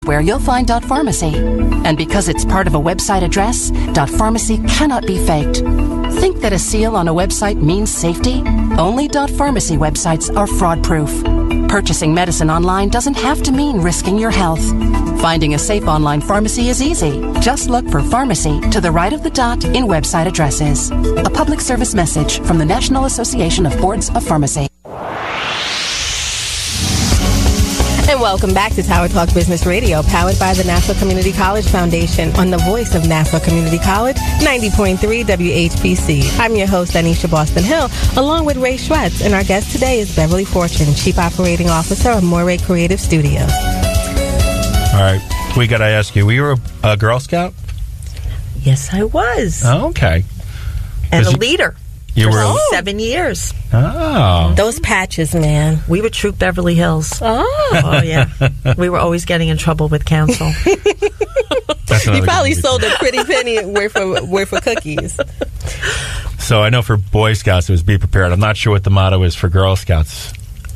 where you'll find .pharmacy. And because it's part of a website address, .pharmacy cannot be faked. Think that a seal on a website means safety? Only .pharmacy websites are fraud-proof. Purchasing medicine online doesn't have to mean risking your health. Finding a safe online pharmacy is easy. Just look for pharmacy to the right of the dot in website addresses. A public service message from the National Association of Boards of Pharmacy. And welcome back to Tower Talk Business Radio, powered by the Nassau Community College Foundation on the voice of Nassau Community College, 90.3 WHPC. I'm your host, Donyshia Boston-Hill, along with Ray Schwetz, and our guest today is Beverly Fortune, Chief Operating Officer of Morey Creative Studios. All right, we got to ask you, were you a Girl Scout? Yes, I was. Oh, okay. And a leader. You for 7 years. Oh. Those patches, man. We would troop Beverly Hills. Oh, yeah. We were always getting in trouble with council. You probably sold a pretty penny worth of cookies. So I know for Boy Scouts it was be prepared. I'm not sure what the motto is for Girl Scouts.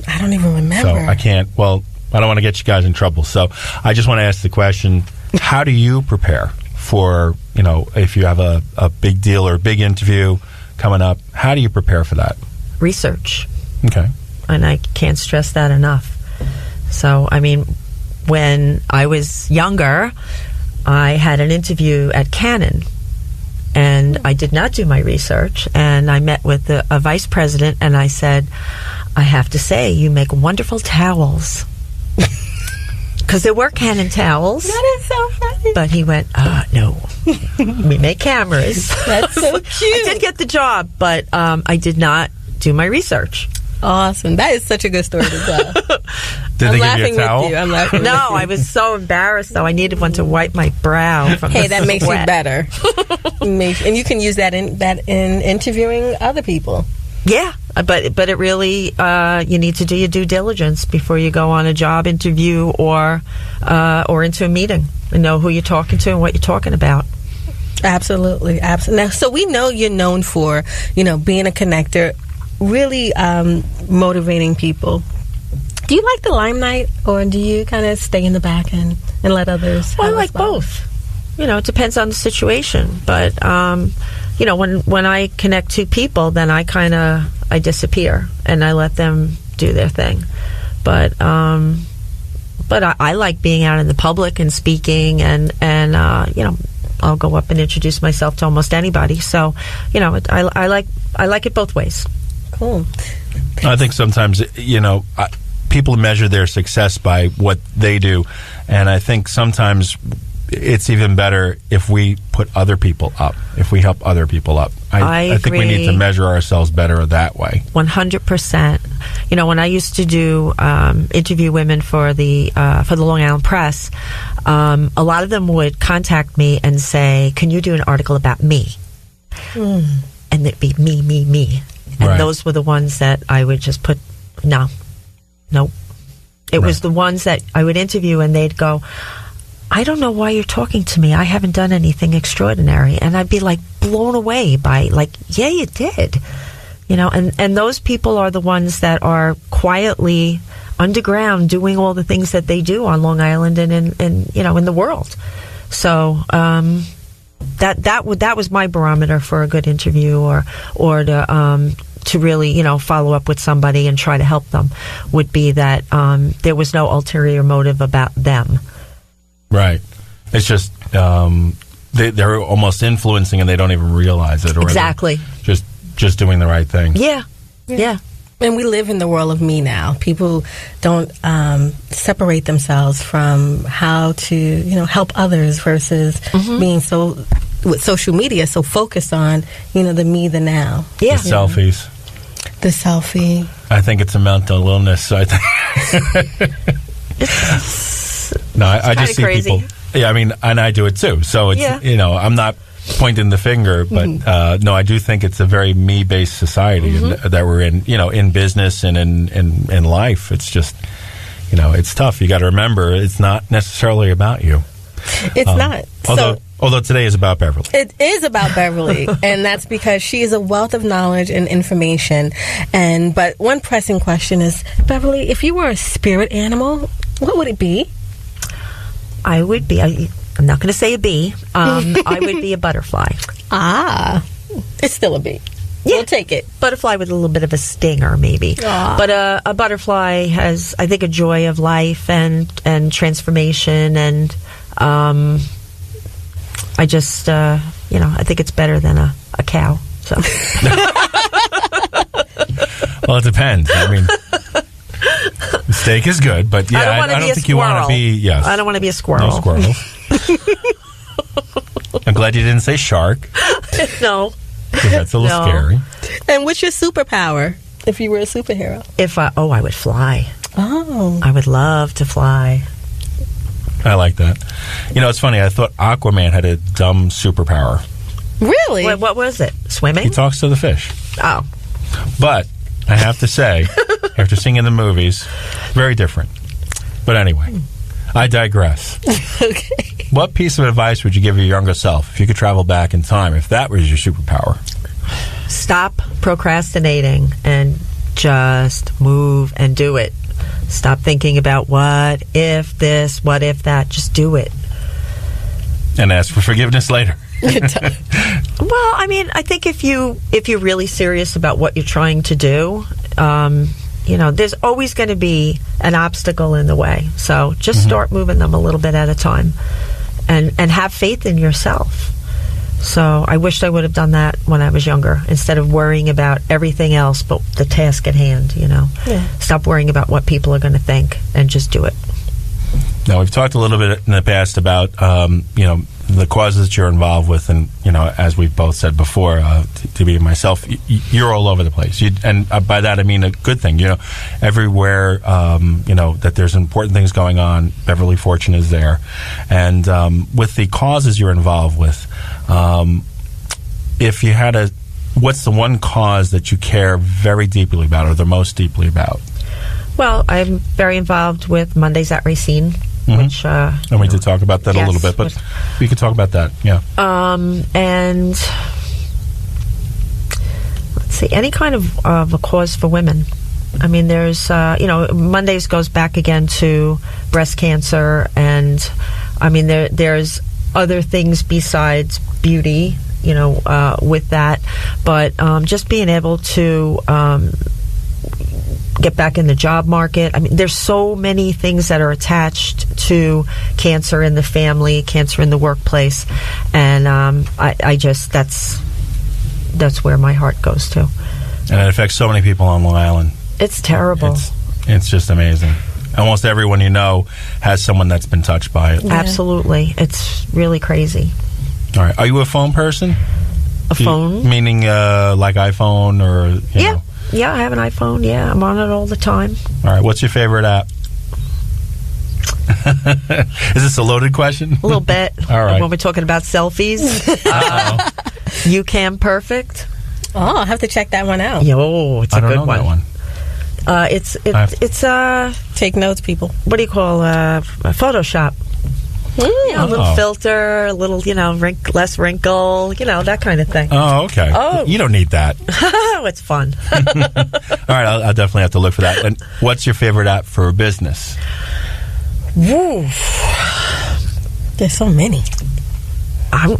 I don't even remember. So I can't, I don't want to get you guys in trouble. So I just want to ask the question, how do you prepare for, if you have a big deal or a big interview coming up, how do you prepare for that? Research. Okay. And I can't stress that enough. So, when I was younger, I had an interview at Canon, and I did not do my research, and I met with a vice president, and I said, I have to say, you make wonderful towels. Because there were Canon towels. That is so funny. But he went, no. We make cameras. That's so cute. I did get the job, but I did not do my research. Awesome. That is such a good story to tell. Did they give you a towel? With you. I'm laughing No, with you. I was so embarrassed, though. I needed one to wipe my brow from the that makes sweat. you better. And you can use that in interviewing other people. Yeah, but it really, you need to do your due diligence before you go on a job interview or into a meeting and know who you're talking to and what you're talking about. Absolutely. Now, so we know you're known for, being a connector, really motivating people. Do you like the limelight, or do you kind of stay in the back and let others? Well, I like both. It depends on the situation. But, when I connect two people, then I disappear and I let them do their thing. But I like being out in the public and speaking and I'll go up and introduce myself to almost anybody. So, I like it both ways. Cool. I think sometimes, people measure their success by what they do. And I think sometimes it's even better if we put other people up, if we help other people up. I think we need to measure ourselves better that way. 100%. When I used to do interview women for the Long Island Press, a lot of them would contact me and say, "Can you do an article about me?" And it'd be me. And those were the ones that I would just put, nope. It was the ones that I would interview and they'd go, "I don't know why you're talking to me. I haven't done anything extraordinary." And I'd be blown away by yeah, you did. And those people are the ones that are quietly underground doing all the things that they do on Long Island and in the world. So that was my barometer for a good interview or to really follow up with somebody and try to help them, would be that there was no ulterior motive about them. Right. It's just they're almost influencing and they don't even realize it. Or exactly. Just doing the right thing. Yeah. And we live in the world of me now. People don't separate themselves from how to, help others versus being so, with social media, so focused on, the me, the now. Yeah. The selfies. The selfie. I think it's a mental illness. So I think. No, I just see crazy. people. Yeah, and I do it too. So it's I'm not pointing the finger, but no, I do think it's a very me-based society that we're in. In business and in life, it's just it's tough. You got to remember, it's not necessarily about you. It's not. Although today is about Beverly. It is about Beverly, and that's because she is a wealth of knowledge and information. But one pressing question is, Beverly, if you were a spirit animal, what would it be? I would be. I'm not going to say a bee. I would be a butterfly. It's still a bee. Yeah. We'll take it. Butterfly with a little bit of a stinger, maybe. But a butterfly has, I think, a joy of life and transformation, and I just, I think it's better than a cow. So. Well, it depends. I mean, steak is good, but yeah, I don't think you want to be. Yes, I don't want to be a squirrel. No squirrels. I'm glad you didn't say shark. No. Because that's a little scary. And what's your superpower if you were a superhero? I would fly. Oh. I would love to fly. I like that. It's funny. I thought Aquaman had a dumb superpower. Really? What was it? Swimming? He talks to the fish. Oh. But I have to say, after seeing in the movies, very different. But anyway, I digress. Okay. What piece of advice would you give your younger self if you could travel back in time, if that was your superpower? Stop procrastinating and just move and do it. Stop thinking about what if this, what if that. Just do it. And ask for forgiveness later. Well, I mean, I think if you're really serious about what you're trying to do, there's always going to be an obstacle in the way. So just start moving them a little bit at a time, and have faith in yourself. So I wished I would have done that when I was younger, instead of worrying about everything else but the task at hand. Yeah. Stop worrying about what people are going to think and just do it. Now, we've talked a little bit in the past about the causes that you're involved with, and as we've both said before, to be myself, you're all over the place. And by that I mean a good thing. Everywhere that there's important things going on, Beverly Fortune is there. And with the causes you're involved with, if you had what's the one cause that you care very deeply about, or the most deeply about? Well, I'm very involved with Mondays at Racine. Which, and we did talk about that a little bit, but we could talk about that, yeah. And let's see, any kind of a cause for women. I mean, there's, Mondays goes back again to breast cancer, and I mean, there's other things besides beauty, with that, but just being able to get back in the job market. I mean, there's so many things that are attached to cancer in the family, cancer in the workplace, and I just that's where my heart goes to. And it affects so many people on Long Island. It's terrible. It's just amazing. Almost everyone you know has someone that's been touched by it. Yeah. Absolutely. It's really crazy. All right. Are you a phone person? Phone? Meaning like iPhone or... Yeah. know? Yeah, I have an iPhone. Yeah, I'm on it all the time. All right. What's your favorite app? Is this a loaded question? A little bit. All right. When we're talking about selfies, YouCam Perfect. Oh, I'll have to check that one out. Yo, it's a good one. That one. It's take notes, people. What do you call Photoshop? A little filter, a little, less wrinkle, that kind of thing. Oh, okay. Oh. You don't need that. It's fun. All right, I'll definitely have to look for that. And what's your favorite app for business? Woo. There's so many. I'm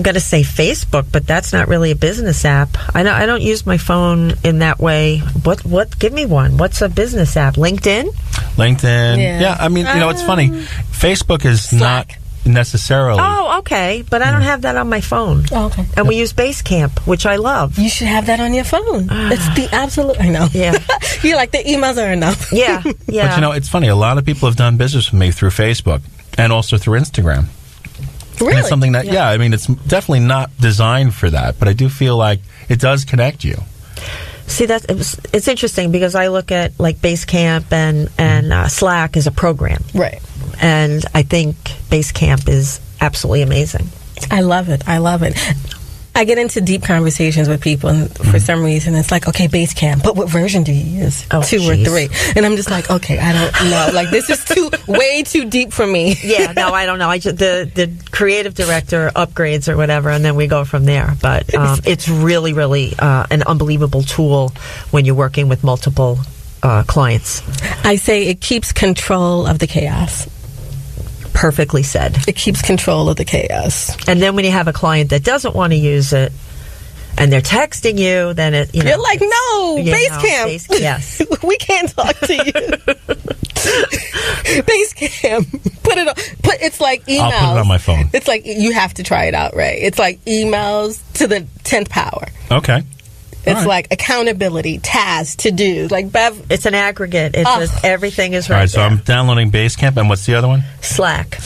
going to say Facebook, but that's not really a business app. I don't use my phone in that way. What? Give me one. What's a business app? LinkedIn. Yeah. I mean, it's funny. Facebook is Slack. not necessarily. Oh, okay. But I don't have that on my phone. Oh, okay. And we use Basecamp, which I love. You should have that on your phone. It's the absolute. I know. Yeah. You're like, the emails are enough. Yeah. But it's funny. A lot of people have done business with me through Facebook and also through Instagram. Really? And it's something that, I mean, it's definitely not designed for that, but I do feel like it does connect you. See, it's interesting because I look at like Basecamp and Slack as a program. Right. And I think Basecamp is absolutely amazing. I love it. I get into deep conversations with people, and for some reason, it's like, okay, Basecamp, but what version do you use? 2 or 3? And I'm just like, okay, I don't know. Like, this is way too deep for me. Yeah, no, I don't know. The creative director upgrades or whatever, and then we go from there. But it's really, really an unbelievable tool when you're working with multiple clients. I say it keeps control of the chaos. Perfectly said. It keeps control of the chaos. And then when you have a client that doesn't want to use it, and they're texting you, then you're like, no, Basecamp. Yes. We can't talk to you. Basecamp. Put it on. It's like emails. I'll put it on my phone. It's like, you have to try it out, Ray. It's like emails to the 10th power. Okay. It's like accountability, tasks, to-do. Like Bev. It's an aggregate. It's just everything is right. All right, so I'm downloading Basecamp, and what's the other one? Slack.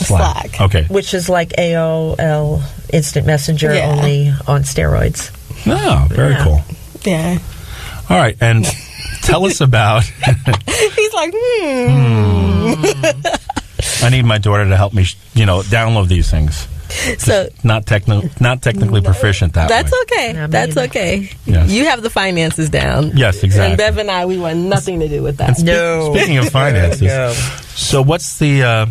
Okay. Which is like AOL Instant Messenger, only on steroids. Oh, very cool. Yeah. All right, and tell us about... He's like, I need my daughter to help me, download these things. So not technically proficient that that's way. Okay. No, that's okay. Yes. You have the finances down. Yes, exactly. And Bev and I, we want nothing to do with that. Speaking of finances, so what's the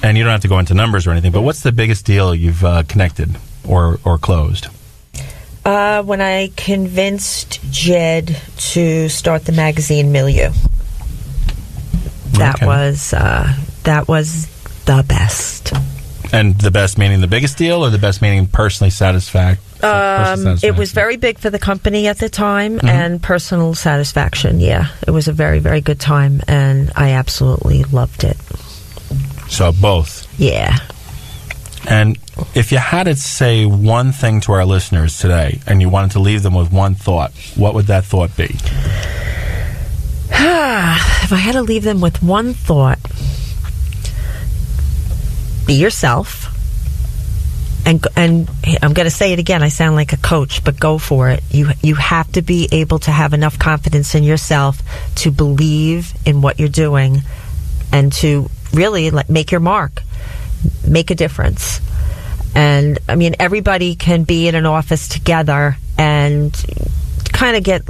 and you don't have to go into numbers or anything, but what's the biggest deal you've connected or closed? When I convinced Jed to start the magazine Milieu. That was the best. And the best meaning the biggest deal, or the best meaning personally satisfaction? It was very big for the company at the time, and personal satisfaction. Yeah, it was a very, very good time, and I absolutely loved it. So both. Yeah. And if you had to say one thing to our listeners today, and you wanted to leave them with one thought, what would that thought be? If I had to leave them with one thought, be yourself. And I'm going to say it again, I sound like a coach, but go for it. You have to be able to have enough confidence in yourself to believe in what you're doing and to really make your mark, make a difference. And I mean, everybody can be in an office together and kind of get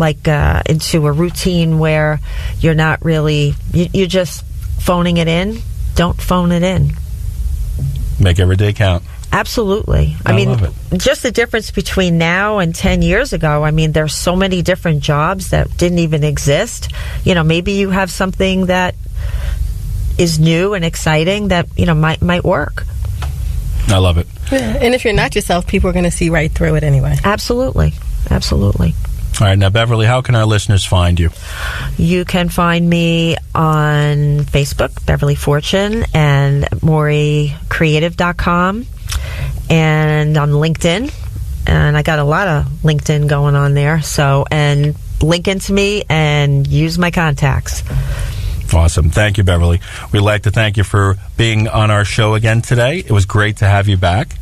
into a routine where you're not really, you're just phoning it in. Don't phone it in. Make every day count. Absolutely. I mean, love it. Just the difference between now and 10 years ago, I mean, there's so many different jobs that didn't even exist. Maybe you have something that is new and exciting that, might work. I love it. Yeah. And if you're not yourself, people are going to see right through it anyway. Absolutely. Absolutely. All right. Now, Beverly, how can our listeners find you? You can find me on Facebook, Beverly Fortune, and MoreyCreative.com, and on LinkedIn. And I got a lot of LinkedIn going on there. So, and link into me and use my contacts. Awesome. Thank you, Beverly. We'd like to thank you for being on our show again today. It was great to have you back.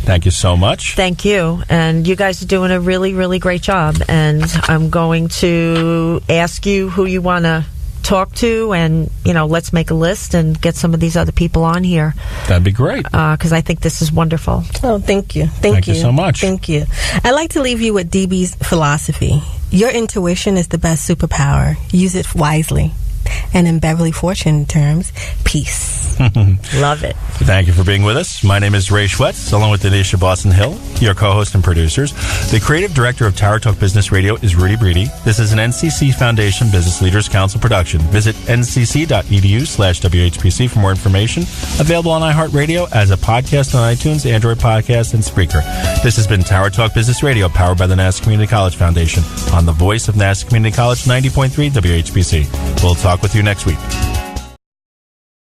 Thank you so much. Thank you. And you guys are doing a really, really great job. And I'm going to ask you who you want to talk to, and, let's make a list and get some of these other people on here. That'd be great. Because I think this is wonderful. Oh, thank you. Thank you so much. Thank you. I'd like to leave you with DB's philosophy. Your intuition is the best superpower. Use it wisely. And in Beverly Fortune terms, peace. Love it. Thank you for being with us. My name is Ray Schwetz, along with Donyshia Boston-Hill, your co-host and producers. The creative director of Tower Talk Business Radio is Rudy Breedy. This is an NCC Foundation Business Leaders Council production. Visit ncc.edu/WHPC for more information. Available on iHeartRadio as a podcast on iTunes, Android Podcast, and Spreaker. This has been Tower Talk Business Radio, powered by the Nassau Community College Foundation, on the voice of Nassau Community College, 90.3 WHPC. We'll talk with you next week.